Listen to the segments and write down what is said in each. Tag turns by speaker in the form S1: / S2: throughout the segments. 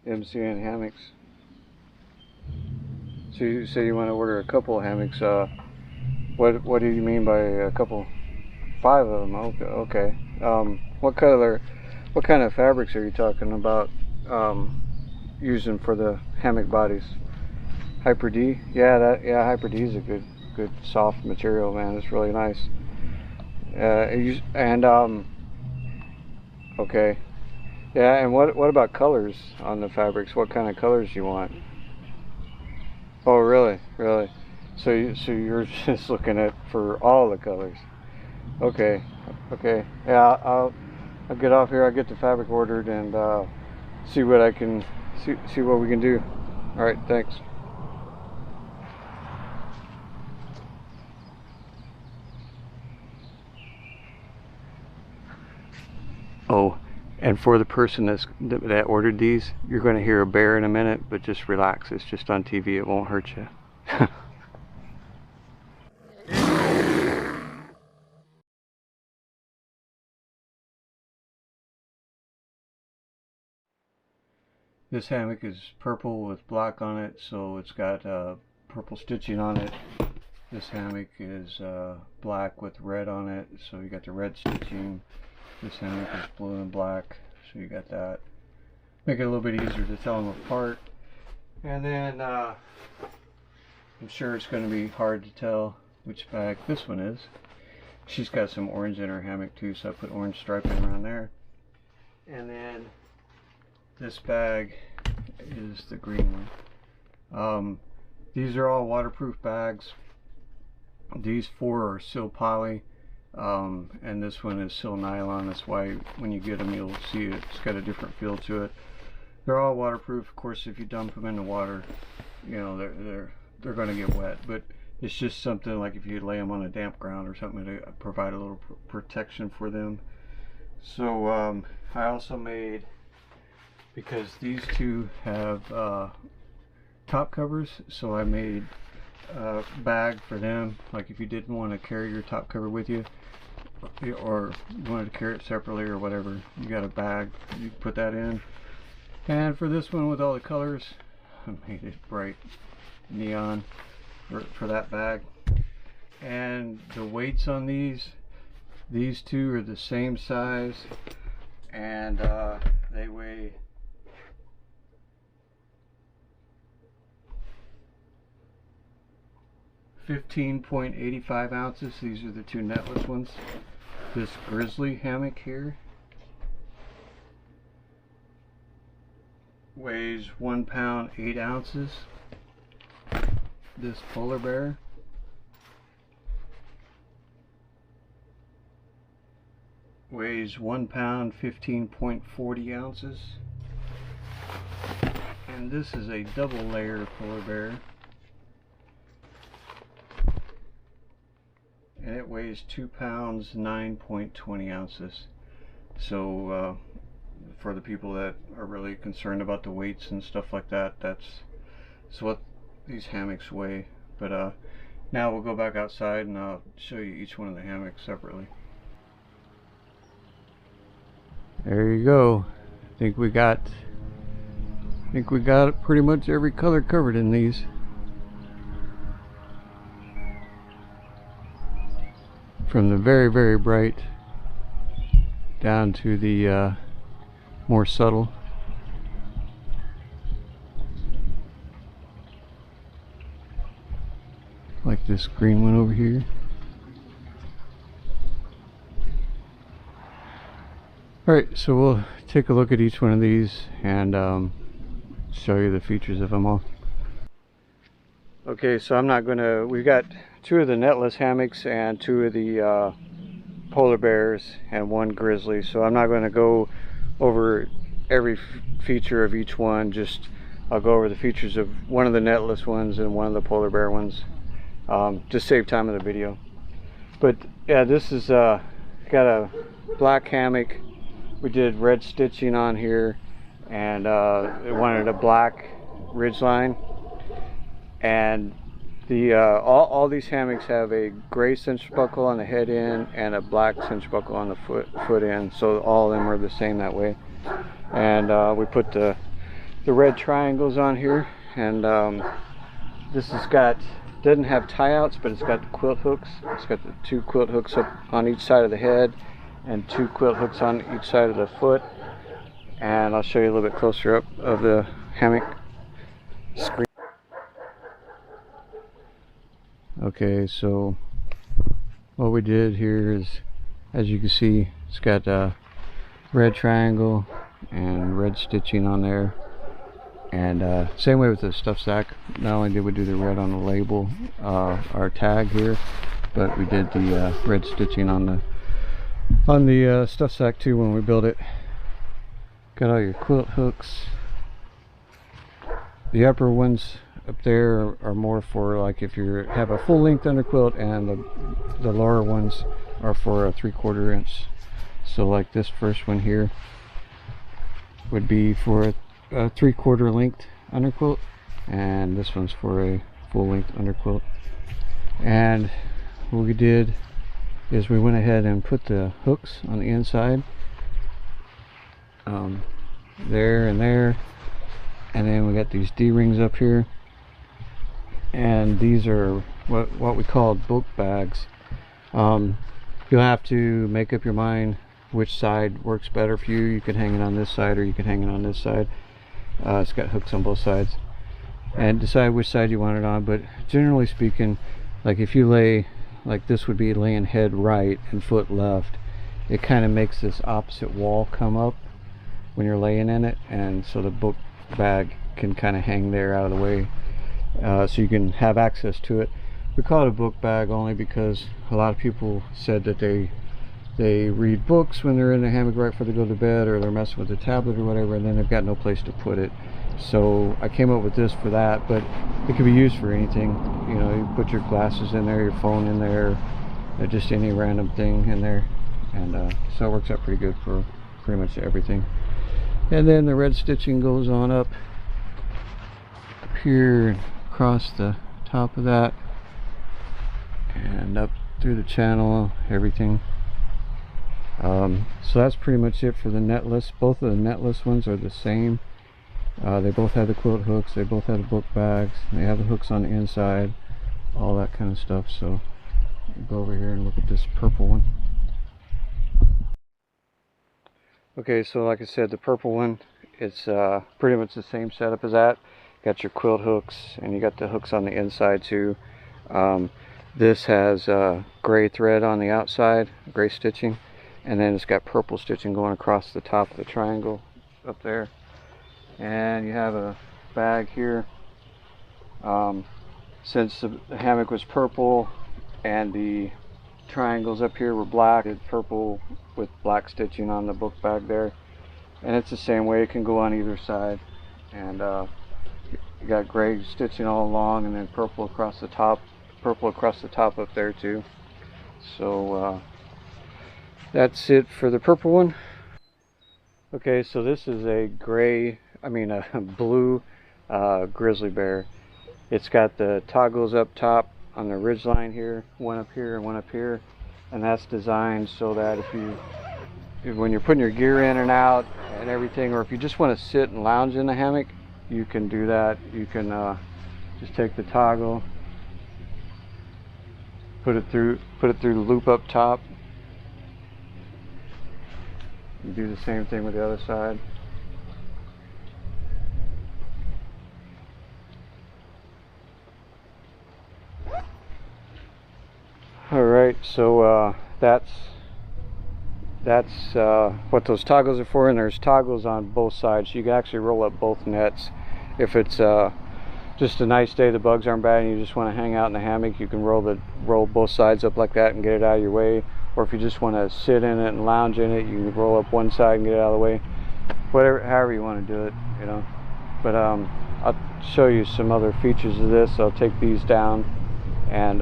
S1: MCN Hammocks. So you say you want to order a couple of hammocks. What do you mean by a couple? 5 of them. Okay. Okay. What kind of fabrics are you talking about using for the hammock bodies? Hyper D? Yeah, Hyper D is a good soft material, man. It's really nice. Okay. Yeah, and what about colors on the fabrics? What kind of colors do you want? Oh, really? Really? So you're just looking at for all the colors. Okay. Okay. Yeah, I'll get off here. I'll get the fabric ordered and see what I can see what we can do. All right, thanks. Oh, and for the person that ordered these, you're going to hear a bear in a minute, but just relax. It's just on TV. It won't hurt you. This hammock is purple with black on it, so it's got purple stitching on it. This hammock is black with red on it, so you got the red stitching. This hammock is blue and black, so you got that. Make it a little bit easier to tell them apart. And then I'm sure it's going to be hard to tell which bag this one is. She's got some orange in her hammock too, so I put orange striping around there. And then this bag is the green one. These are all waterproof bags. These 4 are sil poly, and this one is sil nylon. That's why when you get them you'll see it's got a different feel to it. They're all waterproof. Of course, if you dump them in the water, you know they're going to get wet, but it's just something like if you lay them on a damp ground or something to provide a little protection for them. So I also made, because these two have top covers, so I made a bag for them. Like if you didn't want to carry your top cover with you, or you wanted to carry it separately or whatever, you got a bag you put that in. And for this one with all the colors, I made it bright neon for that bag. And the weights on these two are the same size, and they weigh 15.85 ounces. These are the 2 netless ones. This Grizzly hammock here weighs 1 pound 8 ounces. This polar bear weighs 1 pound 15.40 ounces. And this is a double layer polar bear, and it weighs 2 pounds 9.20 ounces. So for the people that are really concerned about the weights and stuff like that, that's what these hammocks weigh. But now we'll go back outside and I'll show you each one of the hammocks separately. There you go. I think we got pretty much every color covered in these. From the very, very bright down to the more subtle. Like this green one over here. Alright, so we'll take a look at each one of these and show you the features of them all. Okay, so we've got 2 of the netless hammocks and 2 of the polar bears and 1 grizzly, so I'm not going to go over every feature of each one. Just I'll go over the features of one of the netless ones and one of the polar bear ones, just save time of the video. But yeah, this is got a black hammock. We did red stitching on here, and it wanted a black ridgeline. And the all these hammocks have a gray cinch buckle on the head end and a black cinch buckle on the foot end, so all of them are the same that way. And we put the the red triangles on here, and this has got, doesn't have tie outs, but it's got the quilt hooks. It's got the 2 quilt hooks up on each side of the head and 2 quilt hooks on each side of the foot. And I'll show you a little bit closer up of the hammock screen. Okay, so what we did here is, as you can see, it's got a red triangle and red stitching on there, and same way with the stuff sack. Not only did we do the red on the label, our tag here, but we did the red stitching on the stuff sack too when we built it. Got all your quilt hooks. The upper ones up there are more for like if you have a full length underquilt, and the lower ones are for a 3/4 inch. So like this first one here would be for a 3/4 length underquilt, and this one's for a full length underquilt. And what we did is we went ahead and put the hooks on the inside, there and there, and then we got these D-rings up here, and these are what we call book bags. You'll have to make up your mind which side works better for you. You can hang it on this side or you can hang it on this side. It's got hooks on both sides, and decide which side you want it on. But generally speaking, like if you lay, like this would be laying head right and foot left, it kind of makes this opposite wall come up when you're laying in it, and so the book bag can kind of hang there out of the way, so you can have access to it. We call it a book bag only because a lot of people said that they read books when they're in the hammock right before they go to bed, or they're messing with the tablet or whatever, and then they've got no place to put it. So I came up with this for that, but it can be used for anything. You know, you put your glasses in there, your phone in there, or just any random thing in there, and so it works out pretty good for pretty much everything. And then the red stitching goes on up here and across the top of that, and up through the channel, everything. So that's pretty much it for the netless. Both of the netless ones are the same. They both have the quilt hooks, they both have the book bags, they have the hooks on the inside, all that kind of stuff. So go over here and look at this purple one. Okay, so like I said, the purple one, it's pretty much the same setup as that. Got your quilt hooks, and you got the hooks on the inside too. This has gray thread on the outside, gray stitching, and then it's got purple stitching going across the top of the triangle up there. And you have a bag here. Since the hammock was purple and the triangles up here were black, it's purple with black stitching on the book bag there, and it's the same way. It can go on either side, and you got gray stitching all along, and then purple across the top up there too. So that's it for the purple one. Okay, so this is a blue grizzly bear. It's got the toggles up top on the ridge line here, one up here and one up here, and that's designed so that when you're putting your gear in and out and everything, or if you just want to sit and lounge in the hammock, you can do that. You can just take the toggle, put it through the loop up top, and do the same thing with the other side. Alright, so that's what those toggles are for, and there's toggles on both sides, so you can actually roll up both nets. If it's just a nice day, the bugs aren't bad, and you just want to hang out in the hammock, you can roll both sides up like that and get it out of your way. Or if you just want to sit in it and lounge in it, you can roll up one side and get it out of the way. However you want to do it, you know. But I'll show you some other features of this. I'll take these down and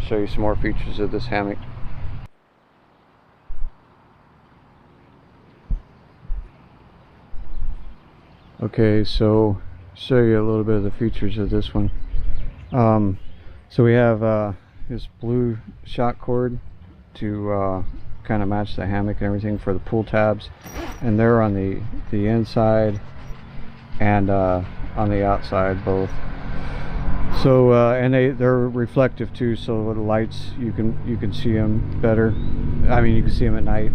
S1: show you some more features of this hammock. Okay, so show you a little bit of the features of this one. So we have this blue shock cord to kind of match the hammock and everything for the pull tabs, and they're on the inside and on the outside both. So and they're reflective too, so with the lights you can see them better. I mean, you can see them at night.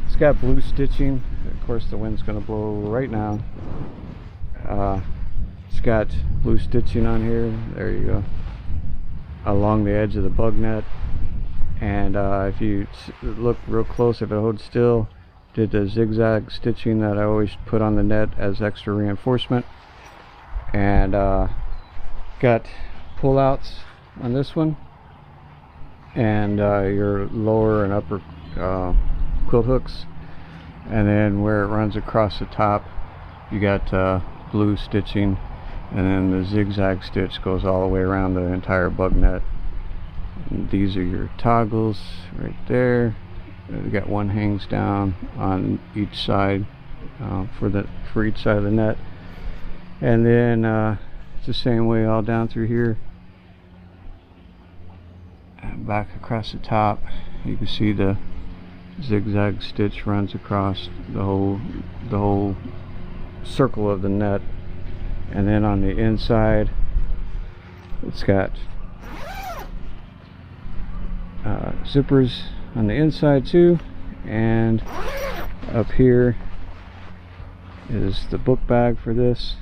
S1: It's got blue stitching. Of course the wind's going to blow right now. It's got blue stitching on here, there you go, along the edge of the bug net. And if you look real close, if it holds still, did the zigzag stitching that I always put on the net as extra reinforcement. And got pullouts on this one, and your lower and upper quilt hooks, and then where it runs across the top you got blue stitching, and then the zigzag stitch goes all the way around the entire bug net. And these are your toggles right there. You got one hangs down on each side for each side of the net, and then it's the same way all down through here and back across the top. You can see the zigzag stitch runs across the whole circle of the net. And then on the inside it's got zippers on the inside too, and up here is the book bag for this.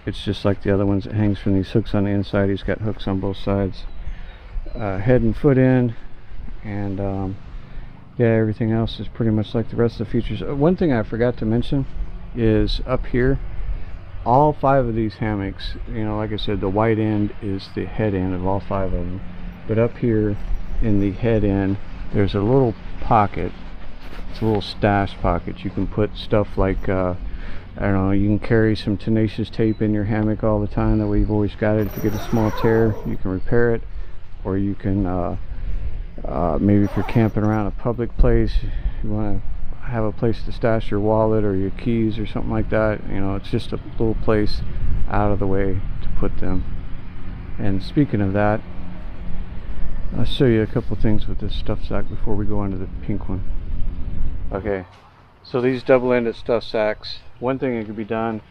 S1: It's just like the other ones. It hangs from these hooks on the inside. He's got hooks on both sides, head and foot end, and yeah, everything else is pretty much like the rest of the features. One thing I forgot to mention is up here, all 5 of these hammocks, you know, like I said, the white end is the head end of all 5 of them, but up here in the head end there's a little pocket. It's a little stash pocket. You can put stuff like I don't know, you can carry some tenacious tape in your hammock all the time. That way you've always got it. If you get a small tear, you can repair it. Or you can maybe if you're camping around a public place, you want to have a place to stash your wallet or your keys or something like that. You know, it's just a little place out of the way to put them. And speaking of that, I'll show you a couple things with this stuff sack before we go on to the pink one. Okay, so these double-ended stuff sacks, one thing that could be done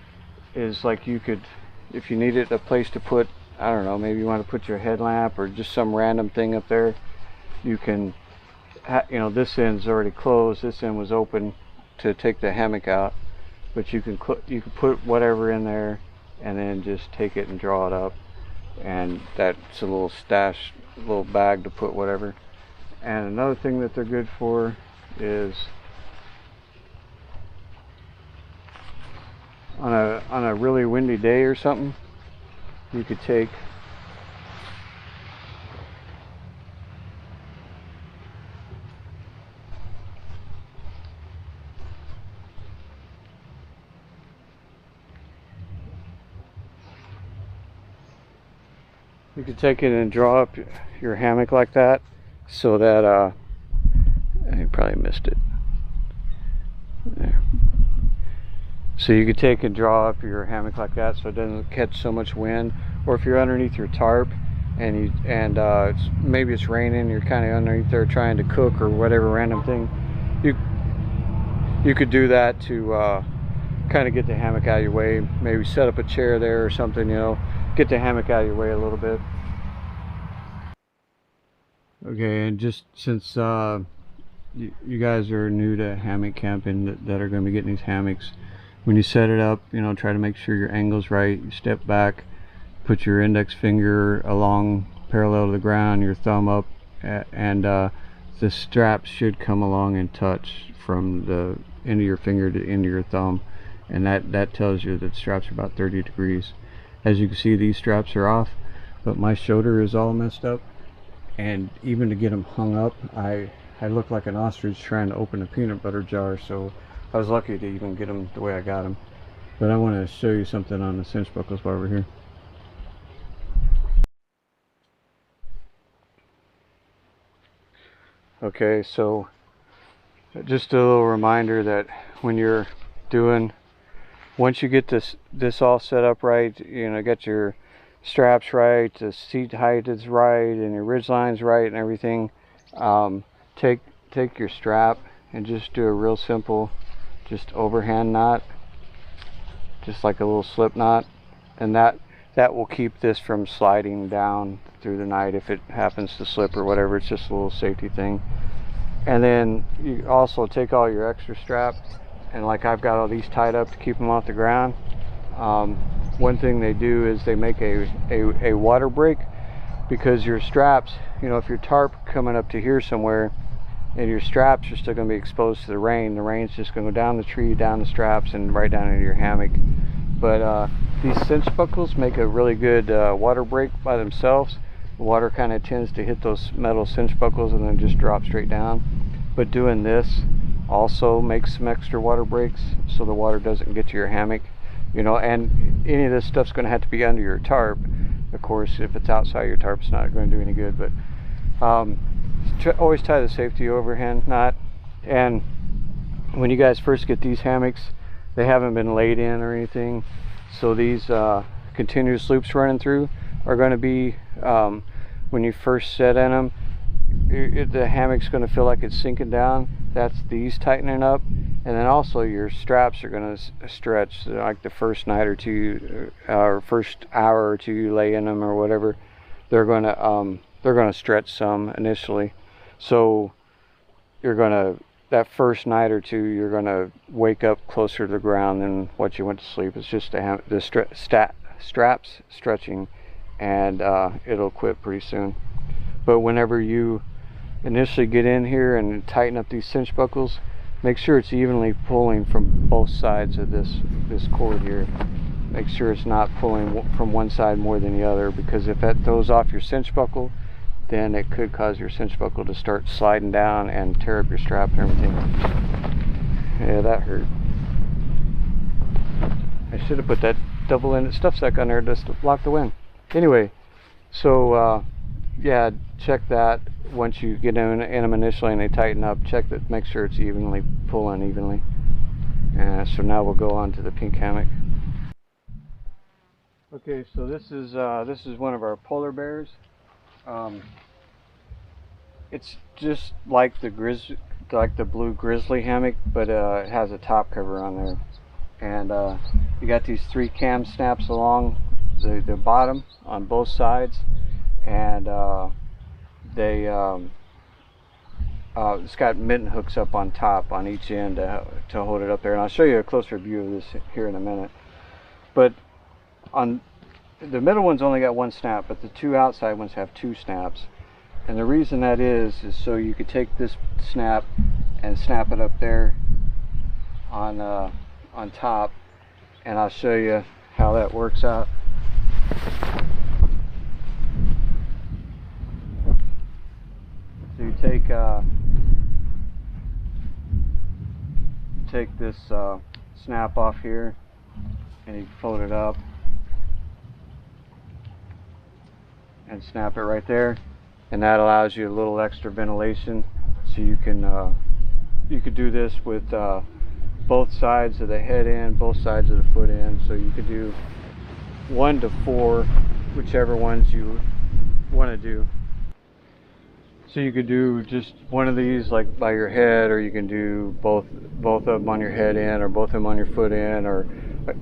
S1: is, like, you could, if you needed a place to put, I don't know, maybe you want to put your headlamp or just some random thing up there, you can, you know, this end's already closed, this end was open to take the hammock out, but you can put whatever in there and then just take it and draw it up, and that's a little stash, little bag to put whatever. And another thing that they're good for is on a really windy day or something, you could take it and draw up your hammock like that, so that you probably missed it there. So you could take and draw up your hammock like that so it doesn't catch so much wind. Or if you're underneath your tarp and maybe it's raining, you're kind of underneath there trying to cook or whatever random thing, you could do that to kind of get the hammock out of your way. Maybe set up a chair there or something, you know, get the hammock out of your way a little bit. Okay, and just since you guys are new to hammock camping that are going to be getting these hammocks, when you set it up, you know, try to make sure your angle's right. You step back, put your index finger along parallel to the ground, your thumb up, and the straps should come along and touch from the end of your finger to the end of your thumb, and that tells you that the straps are about 30 degrees. As you can see, these straps are off, but my shoulder is all messed up, and even to get them hung up, I look like an ostrich trying to open a peanut butter jar, so I was lucky to even get them the way I got them. But I want to show you something on the cinch buckles while we're here. Okay, so just a little reminder that when you're doing, once you get this all set up right, you know, get your straps right, the seat height is right, and your ridge line's right and everything, take your strap and just do a real simple just overhand knot, just like a little slip knot, and that will keep this from sliding down through the night if it happens to slip or whatever. It's just a little safety thing. And then you also take all your extra straps, and like I've got all these tied up to keep them off the ground. One thing they do is they make a water break, because your straps, you know, if your tarp coming up to here somewhere and your straps are still going to be exposed to the rain's just going to go down the tree, down the straps, and right down into your hammock. But these cinch buckles make a really good water break by themselves. The water kind of tends to hit those metal cinch buckles and then just drop straight down. But doing this also makes some extra water breaks, so the water doesn't get to your hammock. You know, and any of this stuff's going to have to be under your tarp. Of course, if it's outside your tarp, it's not going to do any good. But always tie the safety overhand knot. And when you guys first get these hammocks, they haven't been laid in or anything, so these continuous loops running through are going to be, when you first set in them, the hammock's going to feel like it's sinking down. That's these tightening up. And then also your straps are going to stretch, like the first night or two, or first hour or two you lay in them or whatever. They're going to stretch some initially. So you're going to, that first night or two, you're going to wake up closer to the ground than what you went to sleep. It's just the straps stretching, and it'll quit pretty soon. But whenever you initially get in here and tighten up these cinch buckles, make sure it's evenly pulling from both sides of this cord here. Make sure it's not pulling from one side more than the other, because if that throws off your cinch buckle, then it could cause your cinch buckle to start sliding down and tear up your strap and everything. Yeah, that hurt. I should have put that double-ended stuff sack on there just to block the wind. Anyway, so yeah, check that once you get in them initially and they tighten up. Check that, make sure it's evenly pulling evenly. So now we'll go on to the pink hammock. Okay, so this is one of our polar bears. It's just like the blue Grizzly hammock, but it has a top cover on there. And you got these 3 cam snaps along the bottom on both sides, and it's got mitten hooks up on top on each end to hold it up there. And I'll show you a closer view of this here in a minute. But on the middle one's only got 1 snap, but the 2 outside ones have 2 snaps. And the reason that is so you could take this snap and snap it up there on top, and I'll show you how that works out. So you take this snap off here, and you fold it up and snap it right there, and that allows you a little extra ventilation. So you could do this with both sides of the head end, both sides of the foot end. So you could do 1 to 4, whichever ones you want to do. So you could do just one of these like by your head, or you can do both of them on your head end, or both of them on your foot end, or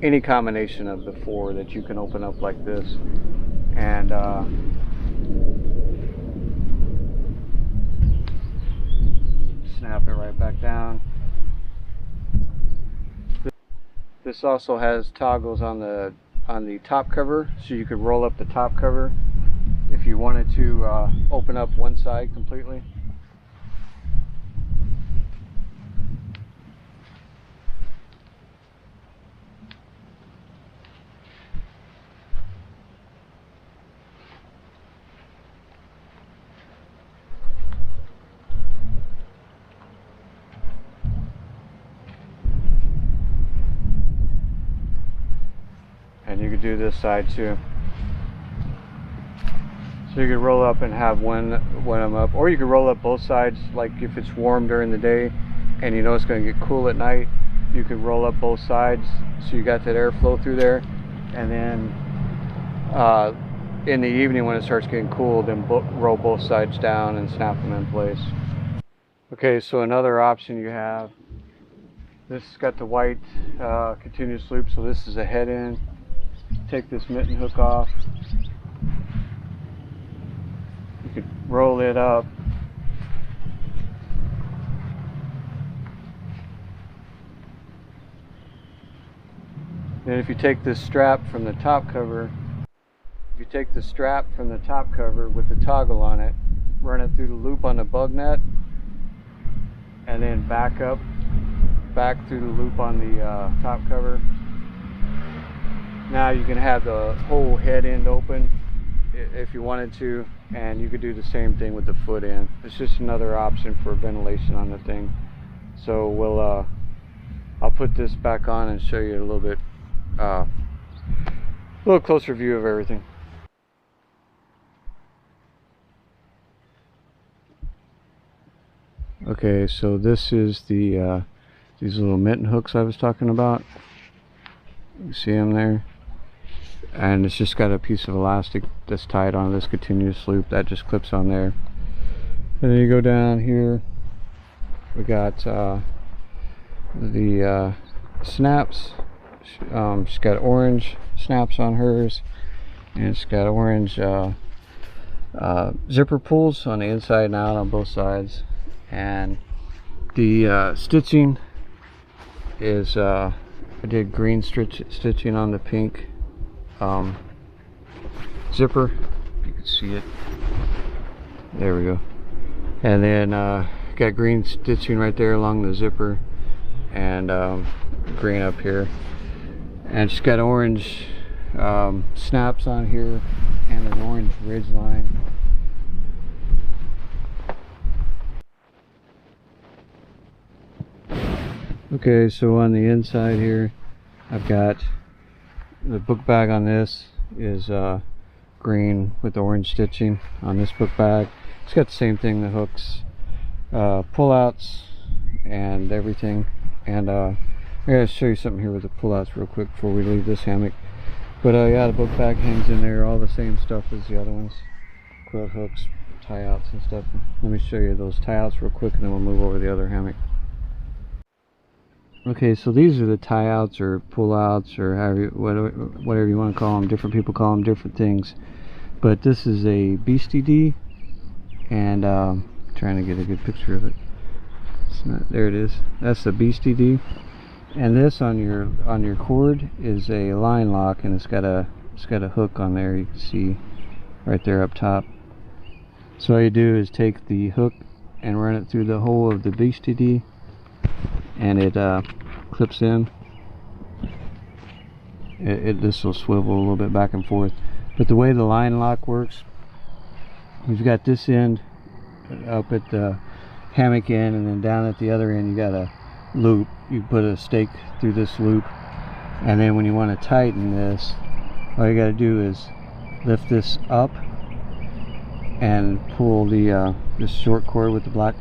S1: any combination of the 4 that you can open up like this. And snap it right back down. This also has toggles on the top cover, so you could roll up the top cover if you wanted to open up one side completely. And you could do this side too. So you could roll up and have one of them up, or you could roll up both sides. Like if it's warm during the day and you know it's going to get cool at night, you could roll up both sides so you got that airflow through there. And then in the evening when it starts getting cool, then roll both sides down and snap them in place. Okay, so another option you have, This has got the white continuous loop, so this is a head end. Take this mitten hook off. You could roll it up. Then if you take this strap from the top cover, with the toggle on it, run it through the loop on the bug net, and then back through the loop on the top cover. Now you can have the whole head end open if you wanted to, and you could do the same thing with the foot end. It's just another option for ventilation on the thing. So I'll put this back on and show you a little closer view of everything. Okay, so this is the these little mitten hooks I was talking about. You see them there? And it's just got a piece of elastic that's tied on this continuous loop that just clips on there. And then you go down here, we got the snaps. She's got orange snaps on hers, and it's got orange zipper pulls on the inside and out on both sides. And the stitching is I did green stitching on the pink zipper. You can see it. There we go. And then got green stitching right there along the zipper, and green up here. And she's got orange snaps on here and an orange ridge line. Okay, so on the inside here, I've got the book bag on this is green with orange stitching on this book bag. It's got the same thing, the hooks, pull-outs, and everything. And I gotta show you something here with the pull-outs real quick before we leave this hammock. But yeah, the book bag hangs in there, all the same stuff as the other ones. Quilt hooks, tie-outs and stuff. Let me show you those tie-outs real quick, and then we'll move over to the other hammock. Okay, so these are the tie-outs or pull-outs, or whatever you want to call them. Different people call them different things. But this is a Beastie D, and trying to get a good picture of it. It's not, there it is. That's the Beastie D. And this on your cord is a line lock, and it's got a hook on there. You can see right there up top. So all you do is take the hook and run it through the hole of the Beastie D, and it clips in. This will swivel a little bit back and forth. But the way the line lock works, you've got this end up at the hammock end, and then down at the other end you got a loop. You put a stake through this loop, and then when you want to tighten this, all you got to do is lift this up and pull the this short cord with the black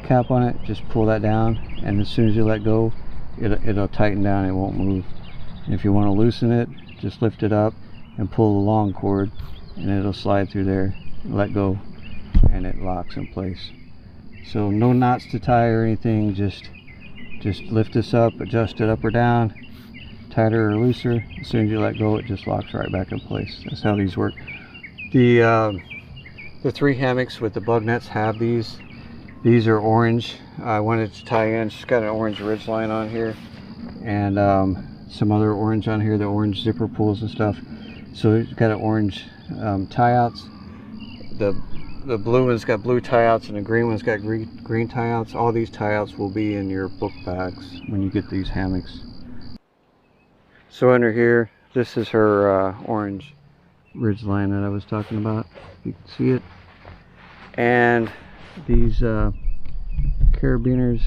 S1: cap on it. Just pull that down, and as soon as you let go, it'll tighten down. It won't move. And if you want to loosen it, just lift it up and pull the long cord, and it'll slide through there. Let go, and it locks in place. So no knots to tie or anything. Just lift this up, adjust it up or down, tighter or looser. As soon as you let go, it just locks right back in place. That's how these work. The 3 hammocks with the bug nets have these. These are orange. I wanted to tie in. She's got an orange ridge line on here, and some other orange on here, the orange zipper pulls and stuff. So it's got an orange tie-outs. The blue one's got blue tie-outs, and the green one's got green tie-outs. All these tie-outs will be in your book bags when you get these hammocks. So under here, this is her orange ridge line that I was talking about. You can see it. And these carabiners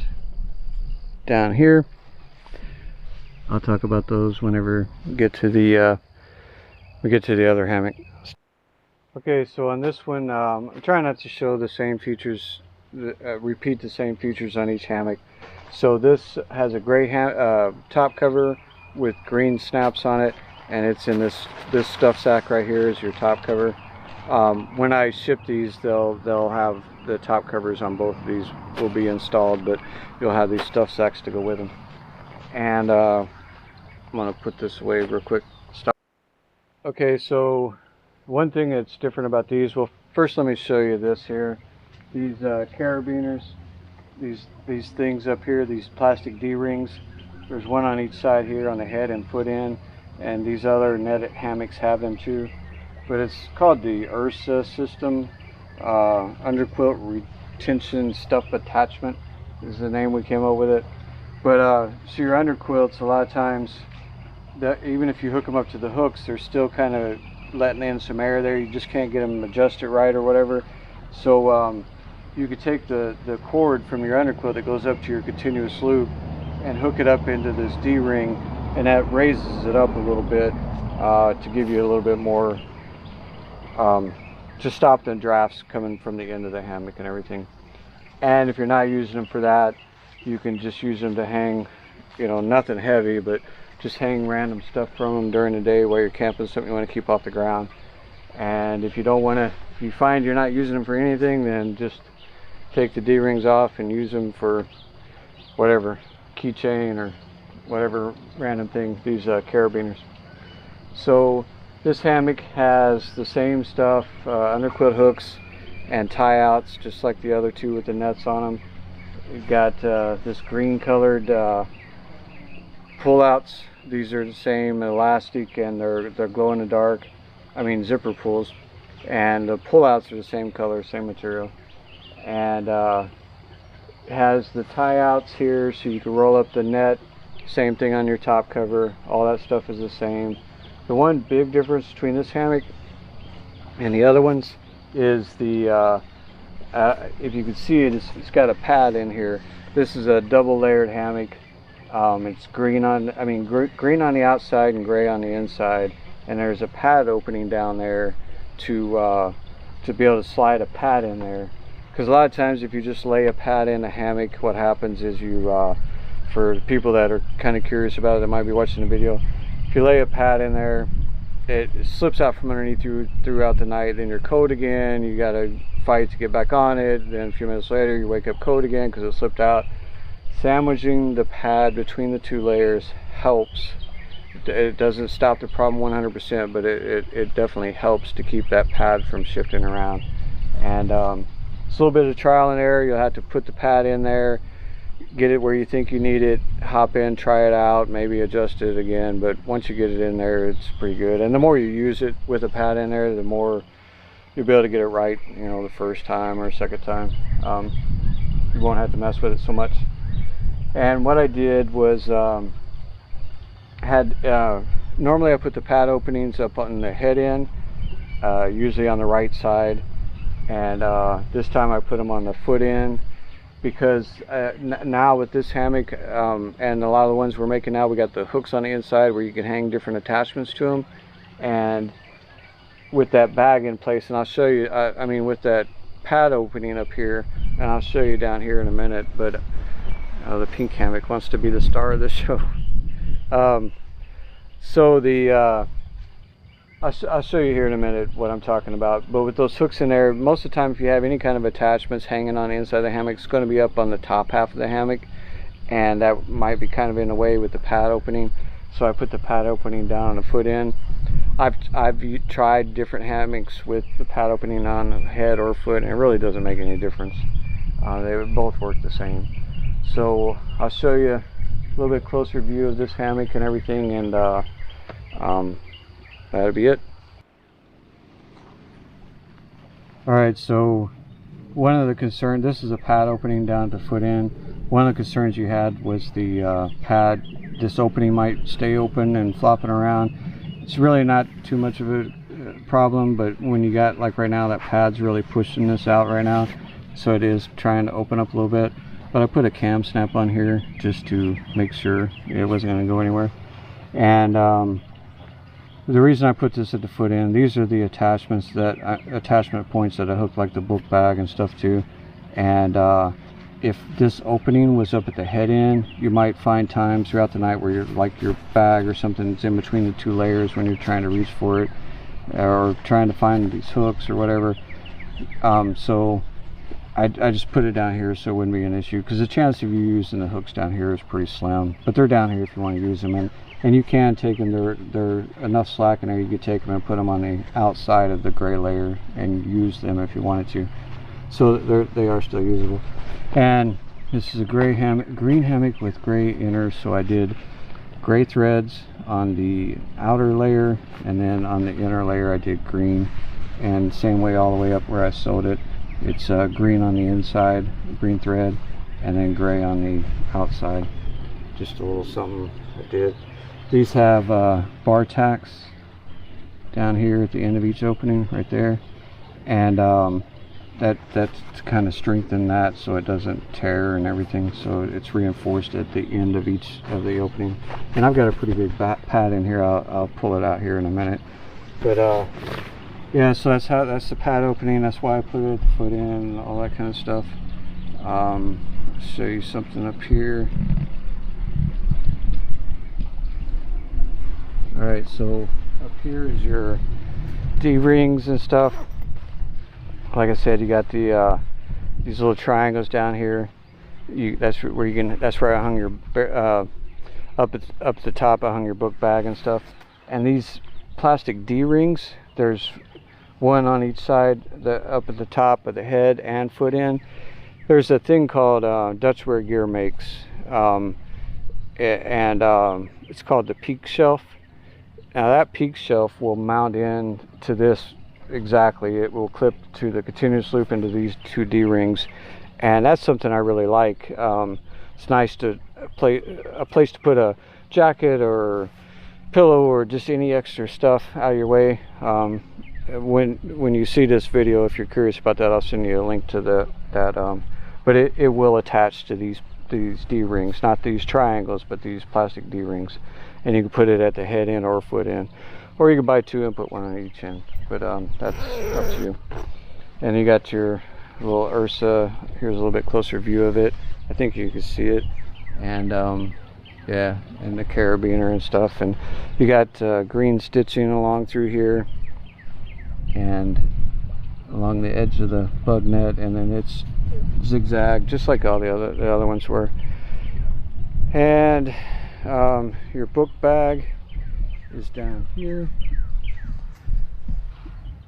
S1: down here, I'll talk about those whenever we get to the other hammock. Okay, so on this one, I'm trying not to show the same features, repeat the same features on each hammock. So this has a gray top cover with green snaps on it, and it's in this stuff sack right here is your top cover. When I ship these, they'll have the top covers on both of these will be installed, but you'll have these stuff sacks to go with them. And I'm gonna put this away real quick. Stop. Okay, so one thing that's different about these, well, first let me show you this here. These carabiners, these things up here, these plastic D-rings. There's one on each side here on the head and foot end, and these other netted hammocks have them too. But it's called the URSA system, underquilt retention stuff attachment is the name we came up with it. But so your underquilts, a lot of times, even if you hook them up to the hooks, they're still kind of letting in some air there. You just can't get them adjusted right or whatever. So you could take the cord from your underquilt that goes up to your continuous loop and hook it up into this D-ring, and that raises it up a little bit to give you a little bit more, to stop the drafts coming from the end of the hammock and everything. And if you're not using them for that, you can just use them to hang, you know, nothing heavy, but just hang random stuff from them during the day while you're camping, something you want to keep off the ground. And if you don't want to, if you find you're not using them for anything, then just take the D-rings off and use them for whatever, keychain or whatever random thing, these carabiners. So this hammock has the same stuff, underquilt hooks and tie outs, just like the other two with the nuts on them. You've got this green colored pull outs. These are the same elastic, and they're glow in the dark, I mean zipper pulls, and the pull outs are the same color, same material. And it has the tie outs here so you can roll up the net, same thing on your top cover, all that stuff is the same. The one big difference between this hammock and the other ones is the if you can see it, it's got a pad in here. This is a double layered hammock. It's green on, green on the outside and gray on the inside, and there's a pad opening down there to be able to slide a pad in there. Because a lot of times if you just lay a pad in a hammock, what happens is you, for people that are kind of curious about it that might be watching the video, if you lay a pad in there, it slips out from underneath you throughout the night, then you're cold again, you gotta fight to get back on it, then a few minutes later you wake up cold again because it slipped out. Sandwiching the pad between the two layers helps. It doesn't stop the problem 100%, but it definitely helps to keep that pad from shifting around. And it's a little bit of trial and error. You'll have to put the pad in there, get it where you think you need it, hop in, try it out, maybe adjust it again, but once you get it in there, it's pretty good. And the more you use it with a pad in there, the more you'll be able to get it right, you know, the first time or second time. You won't have to mess with it so much. And what I did was normally I put the pad openings up on the head end, usually on the right side, and this time I put them on the foot end, because now with this hammock and a lot of the ones we're making now, we got the hooks on the inside where you can hang different attachments to them, and with that bag in place, and I'll show you, with that pad opening up here, and I'll show you down here in a minute, but the pink hammock wants to be the star of the show. So the I'll show you here in a minute what I'm talking about. But with those hooks in there, most of the time if you have any kind of attachments hanging on the inside of the hammock, it's going to be up on the top half of the hammock, and that might be kind of in the way with the pad opening. So I put the pad opening down on the foot end. I've tried different hammocks with the pad opening on the head or foot, and it really doesn't make any difference. They both work the same. So I'll show you a little bit closer view of this hammock and everything, and that'll be it. Alright, so one of the concerns, this is a pad opening down at the foot end. One of the concerns you had was the pad, this opening might stay open and flopping around. It's really not too much of a problem, but when you got, like right now, that pad's really pushing this out right now, so it is trying to open up a little bit. But I put a cam snap on here just to make sure it wasn't going to go anywhere. And the reason I put this at the foot end, these are the attachments, that attachment points that I hook like the book bag and stuff to. And if this opening was up at the head end, you might find times throughout the night where you're like your bag or something is in between the two layers when you're trying to reach for it, or trying to find these hooks or whatever. So I just put it down here so it wouldn't be an issue, because the chance of you using the hooks down here is pretty slim, but they're down here if you want to use them. And you can take them, they're enough slack in there, you could take them and put them on the outside of the gray layer and use them if you wanted to. So they are still usable. And this is a green hammock with gray inners, so I did gray threads on the outer layer, and then on the inner layer I did green, and same way all the way up where I sewed it. It's green on the inside, green thread, and then gray on the outside. Just a little something I did. These have bar tacks down here at the end of each opening right there, and that's to kind of strengthen that so it doesn't tear and everything. So it's reinforced at the end of each of the opening. And I've got a pretty big pad in here. I'll pull it out here in a minute. But yeah, so that's the pad opening. That's why I put it, foot in, all that kind of stuff. Show you something up here. All right, so up here is your D-rings and stuff. Like I said, you got the these little triangles down here. That's where I hung your up at the top. I hung your book bag and stuff. And these plastic D-rings, there's one on each side, up at the top of the head and foot end. There's a thing called Dutchware Gear makes, and it's called the peak shelf. Now that peak shelf will mount in to this exactly. It will clip to the continuous loop into these two D-rings, and that's something I really like. It's nice to a place to put a jacket or pillow or just any extra stuff out of your way. When you see this video, if you're curious about that, I'll send you a link to that. But it will attach to these D-rings, not these triangles, but these plastic D-rings, and you can put it at the head end or foot end, or you can buy two and put one on each end. But that's up to you. And you got your little Ursa. Here's a little bit closer view of it. I think you can see it. And yeah, and the carabiner and stuff. And you got green stitching along through here and along the edge of the bug net, and then it's zigzag just like all the other ones were. And your book bag is down here.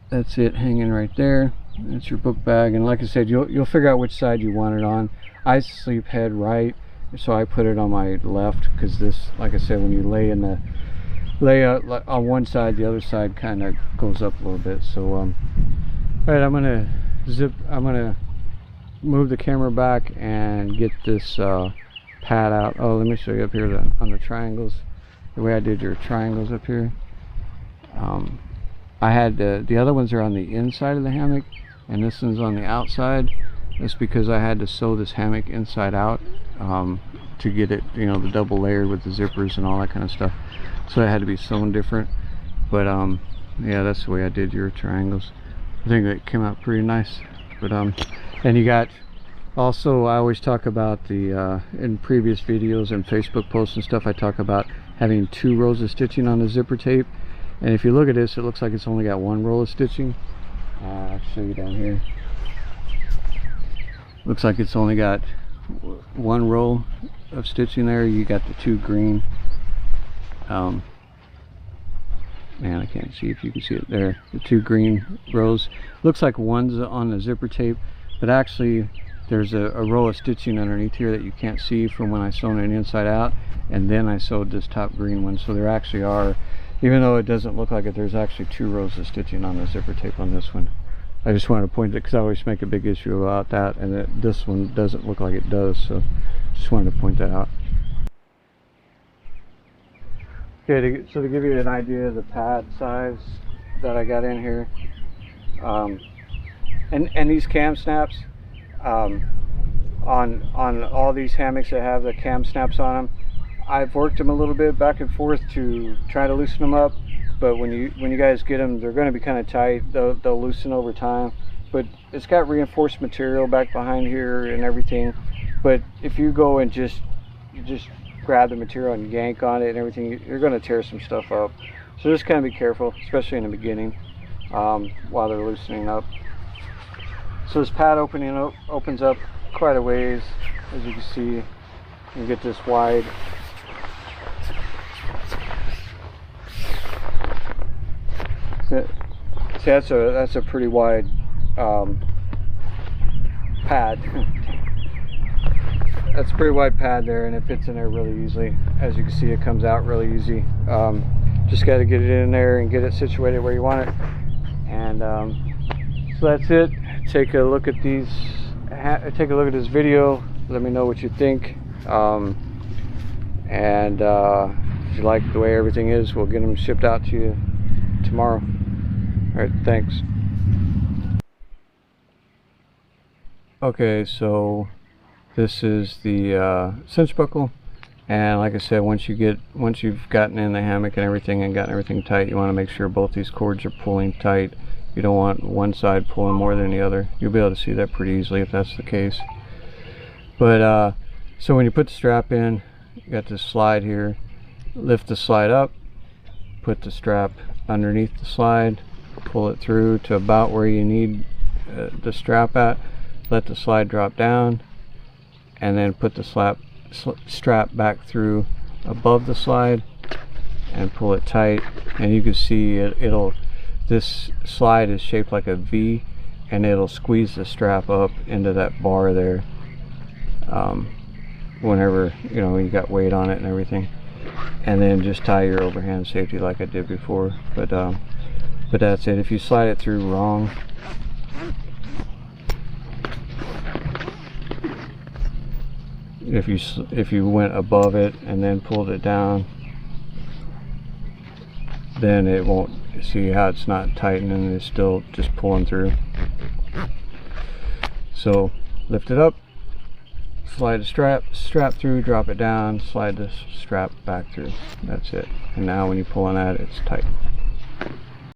S1: That's it, hanging right there. That's your book bag. And like I said, you'll figure out which side you want it on. I sleep head right, so I put it on my left, because this, like I said, when you lay on one side, the other side kind of goes up a little bit. So all right, I'm gonna move the camera back and get this pad out. Oh, let me show you up here on the triangles, the way I did your triangles up here. I had the other ones are on the inside of the hammock, and this one's on the outside. That's because I had to sew this hammock inside out to get it, you know, the double layered with the zippers and all that kind of stuff. So it had to be sewn different. But yeah, that's the way I did your triangles. I think that came out pretty nice. But and you got also, I always talk about the in previous videos and Facebook posts and stuff, I talk about having 2 rows of stitching on the zipper tape. And if you look at this, it looks like it's only got 1 row of stitching. I'll show you down here. Looks like it's only got 1 row of stitching there. You got the 2 green. Man, I can't see if you can see it there. The 2 green rows. Looks like one's on the zipper tape, but actually there's a row of stitching underneath here that you can't see from when I sewn it inside out, and then I sewed this top green one. So there actually are, even though it doesn't look like it, there's actually 2 rows of stitching on the zipper tape on this one. I just wanted to point it because I always make a big issue about that, and this one doesn't look like it does, so just wanted to point that out. Okay, so to give you an idea of the pad size that I got in here, and these cam snaps, on all these hammocks that have the cam snaps on them, I've worked them a little bit back and forth to try to loosen them up, but when you guys get them, they're going to be kind of tight. They'll loosen over time, but it's got reinforced material back behind here and everything. But if you go and just grab the material and yank on it and everything, you're going to tear some stuff up. So just kind of be careful, especially in the beginning. while they're loosening up. So this pad opens up quite a ways, as you can see. You get this wide. See, that's a pretty wide pad. That's a pretty wide pad there, and it fits in there really easily. As you can see, it comes out really easy. Just got to get it in there and get it situated where you want it. And so that's it. Take a look at these. Take a look at this video. Let me know what you think. And if you like the way everything is, we'll get them shipped out to you tomorrow. All right, thanks. Okay, so this is the cinch buckle, and like I said, once you've gotten in the hammock and everything tight, you want to make sure both these cords are pulling tight. You don't want one side pulling more than the other. You'll be able to see that pretty easily if that's the case. But so when you put the strap in, you got this slide here. Lift the slide up, put the strap underneath the slide, pull it through to about where you need the strap at. Let the slide drop down, and then put the strap back through above the slide and pull it tight. And you can see this slide is shaped like a V, and it'll squeeze the strap up into that bar there whenever you got weight on it and everything. And then just tie your overhand safety like I did before. But that's it. If you slide it through wrong, if you went above it and then pulled it down, then it won't. See how it's not tightening, it's still just pulling through. So lift it up, slide the strap through, drop it down, slide the strap back through. That's it. And now when you pull on that, it's tight.